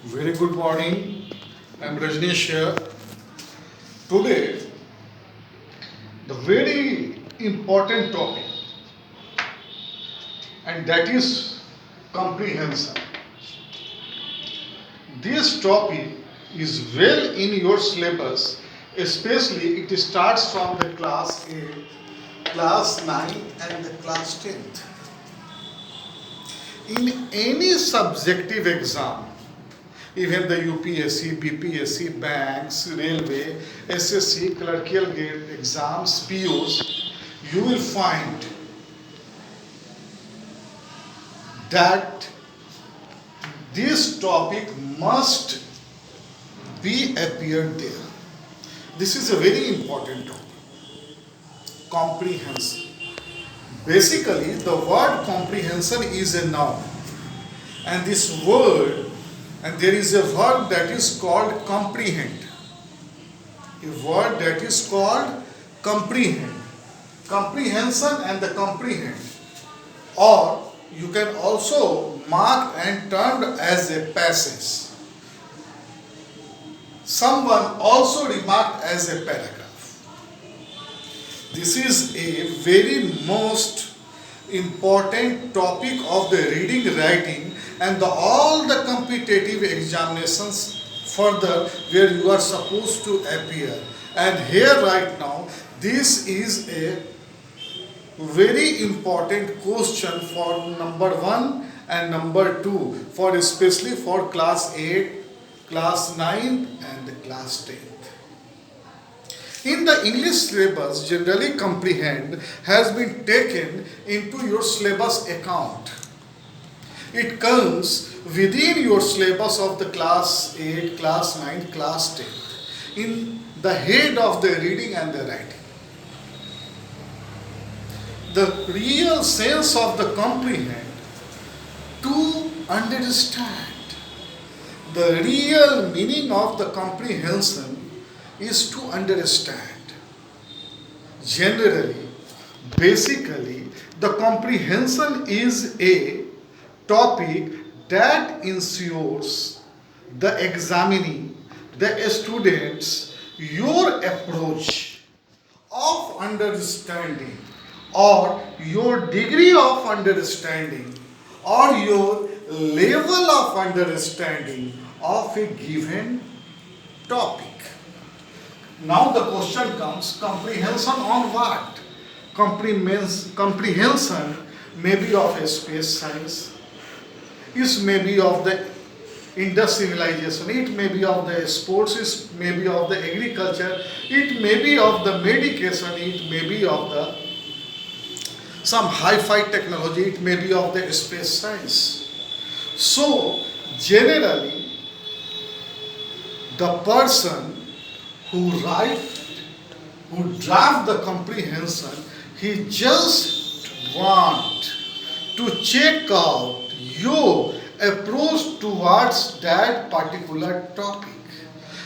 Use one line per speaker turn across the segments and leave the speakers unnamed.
Very good morning. I'm Rajneesh here. Today, the very important topic, and that is comprehension. This topic is well in your syllabus, especially it starts from the class 8, class 9, and the class 10th. In any subjective exam, even the UPSC, BPSC, banks, railway, SSC, clerical gate exams, POs, you will find that this topic must be appeared there. This is a very important topic. Comprehension. Basically, the word comprehension is a noun, and this word, and there is a verb that is called comprehend. A word that is called comprehend. Comprehension and the comprehend, or you can also mark and termed as a passage. Someone also remarked as a paragraph. This is a very most important topic of the reading, writing, and all the competitive examinations further where you are supposed to appear. And here right now, this is a very important question for number 1 and number 2, for especially for class 8, class 9, and class 10. In the English syllabus, generally comprehend has been taken into your syllabus account. It comes within your syllabus of the class 8, class 9, class 10 in the head of the reading and the writing. The real sense of the comprehend, to understand. The real meaning of the comprehension is to understand. Generally, basically, the comprehension is a topic that ensures the examining, the students, your approach of understanding, or your degree of understanding, or your level of understanding of a given topic. Now the question comes, comprehension on what? Comprehension may be of a space science, it may be of the Indus civilization, it may be of the sports, it may be of the agriculture, it may be of the medication, it may be of the some hi-fi technology, it may be of the space science. So generally, the person who draft the comprehension, he just want to check out your approach towards that particular topic.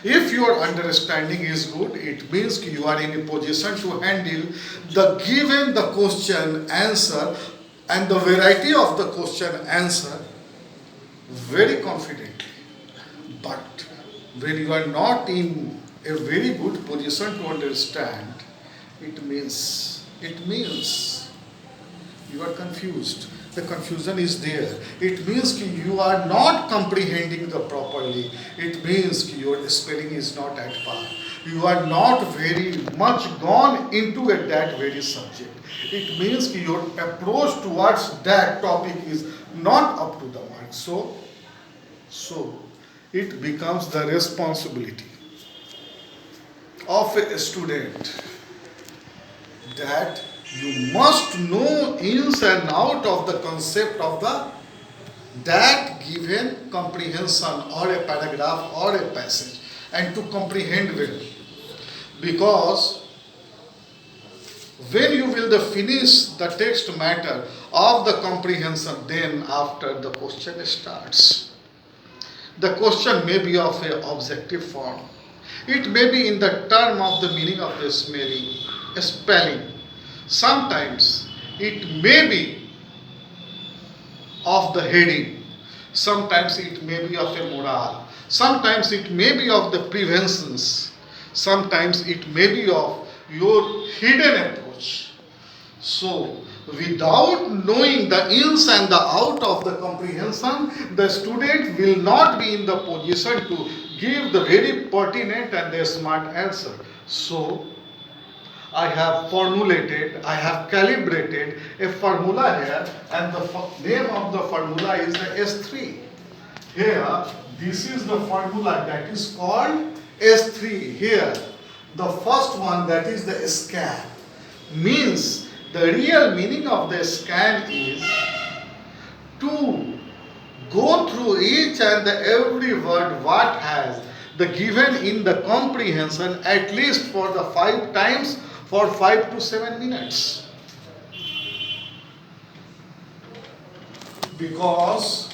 If your understanding is good, it means you are in a position to handle the given the question answer and the variety of the question answer very confidently. But when you are not in a very good position to understand, it means you are confused. The confusion is there. It means you are not comprehending the properly. It means your spelling is not at par. You are not very much gone into that very subject. It means your approach towards that topic is not up to the mark. So it becomes the responsibility of a student that you must know ins and out of the concept of the that given comprehension or a paragraph or a passage, and to comprehend well, because when you will the finish the text matter of the comprehension, then after the question starts. The question may be of a objective form, it may be in the term of the meaning of the spelling. Sometimes it may be of the heading. sometimes it may be of a moral, sometimes it may be of the preventions, sometimes it may be of your hidden approach. So, without knowing the ins and the out of the comprehension, the student will not be in the position to give the very pertinent and the smart answer. So, I have formulated, I have calibrated a formula here, and the name of the formula is the S3. Here, this is the formula that is called S3. Here, the first one, that is the scan, means the real meaning of the scan is to go through each and every word what has the given in the comprehension at least for the 5 times for 5 to 7 minutes. Because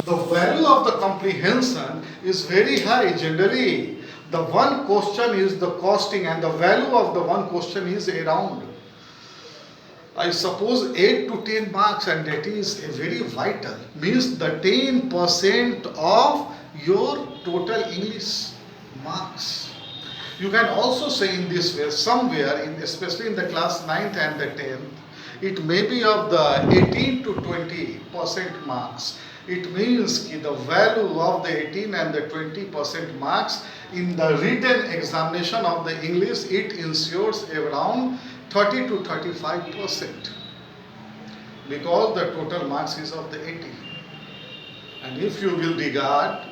the value of the comprehension is very high. Generally, the one question is the costing, and the value of the one question is around, I suppose, 8 to 10 marks, and that is a very vital, means the 10% of your total English marks. You can also say in this way, somewhere, especially in the class 9th and the 10th, it may be of the 18 to 20% marks. It means the value of the 18 and the 20% marks in the written examination of the English, it ensures around 30 to 35%, because the total marks is of the 80. And if you will regard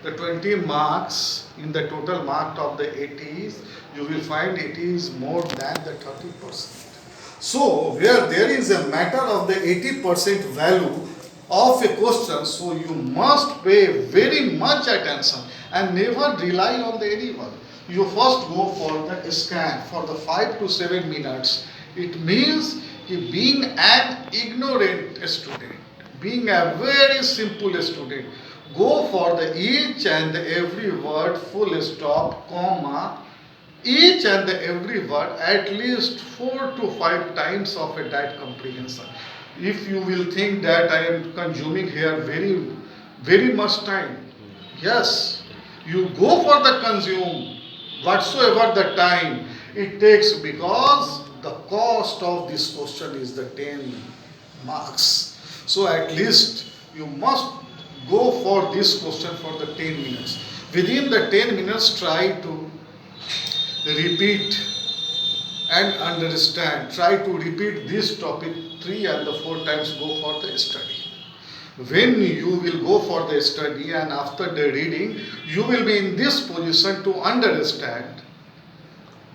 the 20 marks in the total mark of the 80s, you will find it is more than the 30%. So, where there is a matter of the 80% value of a question, so you must pay very much attention and never rely on the anyone. You first go for the scan for the 5 to 7 minutes. It means being an ignorant student, being a very simple student, go for the each and every word, full stop, comma, each and every word at least 4 to 5 times of a that comprehension. If you will think that I am consuming here very much time, yes, you go for the consume whatsoever the time it takes, because the cost of this question is the 10 marks. So at least you must go for this question for the 10 minutes. Within the 10 minutes, try to repeat and understand. Try to repeat this topic 3 and the 4 times. Go for the study. When you will go for the study and after the reading, you will be in this position to understand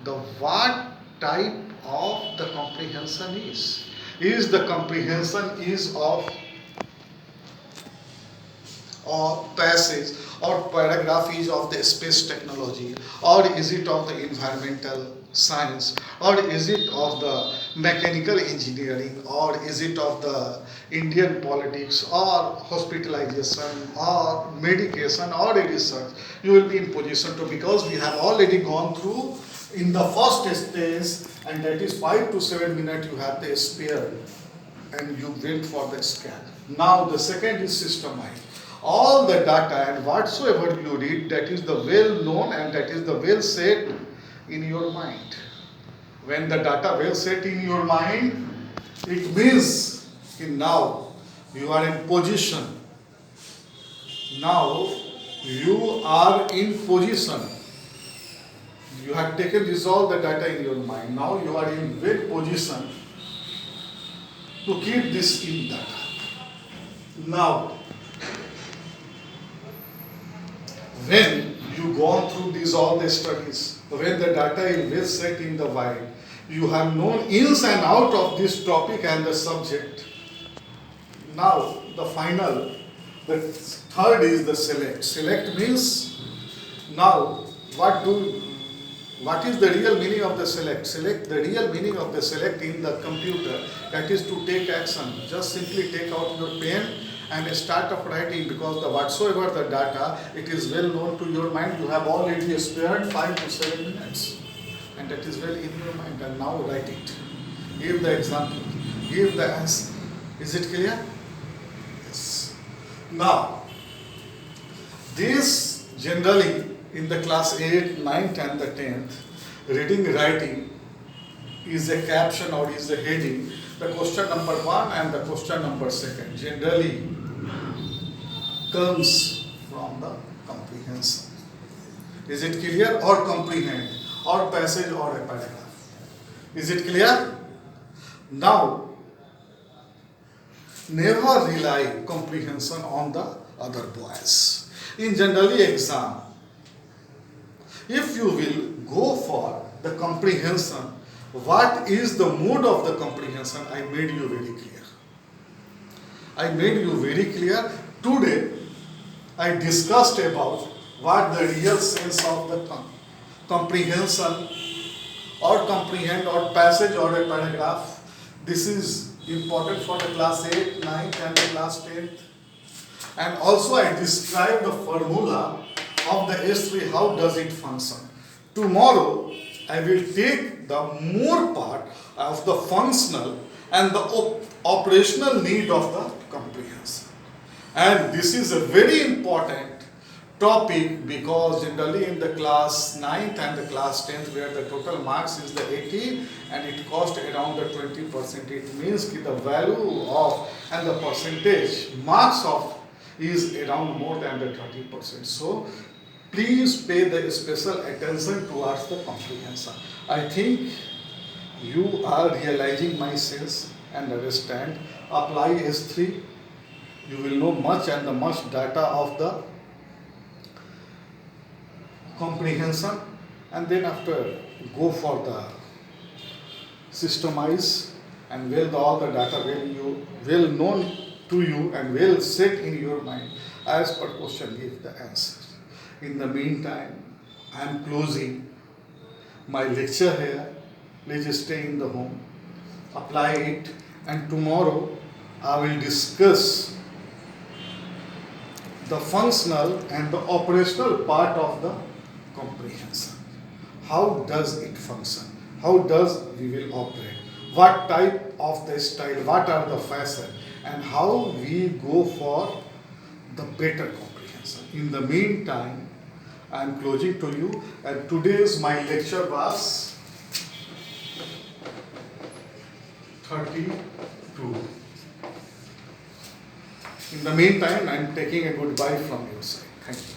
the what type of the comprehension is. Is the comprehension is of or passage or paragraph is of the space technology, or is it of the environmental science, or is it of the mechanical engineering, or is it of the Indian politics, or hospitalization, or medication, or research. You will be in position to, because we have already gone through in the first stage, and that is 5 to 7 minutes you have the spare and you went for the scan. Now the second is systemized. All the data and whatsoever you read, that is the well known and that is the well set in your mind. When the data well set in your mind, it means now you are in position. Now you are in position. You have taken this all the data in your mind. Now you are in well position to keep this in data. Now, when you gone through these all the studies, when the data is well set in the mind, you have known ins and out of this topic and the subject. Now, the final, the third is the select. Select means, now, what is the real meaning of the select? Select, the real meaning of the select in the computer, that is to take action. Just simply take out your pen and start of writing, because the whatsoever the data, it is well known to your mind. You have already spared 5 to 7 minutes, and that is well in your mind. And now write it. Give the example. Give the answer. Is it clear? Yes. Now, this generally in the class 8, 9, 10, the 10th, reading, writing is a caption or is a heading. The question number 1 and the question number 2 generally comes from the comprehension. Is it clear? Or comprehend, or passage or a paragraph. Is it clear? Now, never rely comprehension on the other boys. In generally exam, if you will go for the comprehension, what is the mode of the comprehension? I made you very clear. I made you very clear. Today, I discussed about what the real sense of the comprehension or comprehend or passage or a paragraph. This is important for the class 8, 9 and the class 10th. And also I described the formula of the S3, how does it function. Tomorrow I will take the more part of the functional and the operational need of the comprehension. And this is a very important topic because generally in the class 9th and the class 10th where the total marks is the 80 and it cost around the 20%. It means that the value of and the percentage marks of is around more than the 30%. So please pay the special attention towards the comprehension. I think you are realizing my sense and understand. Apply S3. You will know much and the much data of the comprehension, and then after go for the systemize and all the data well known to you and well set in your mind as per question give the answer. In the meantime, I am closing my lecture here. Please stay in the home, apply it, and tomorrow I will discuss the functional and the operational part of the comprehension. How does it function? How does we will operate? What type of the style? What are the fashion? And how we go for the better comprehension. In the meantime, I am closing to you. And today's my lecture was 32. In the meantime, I am taking a goodbye from your side. Thank you.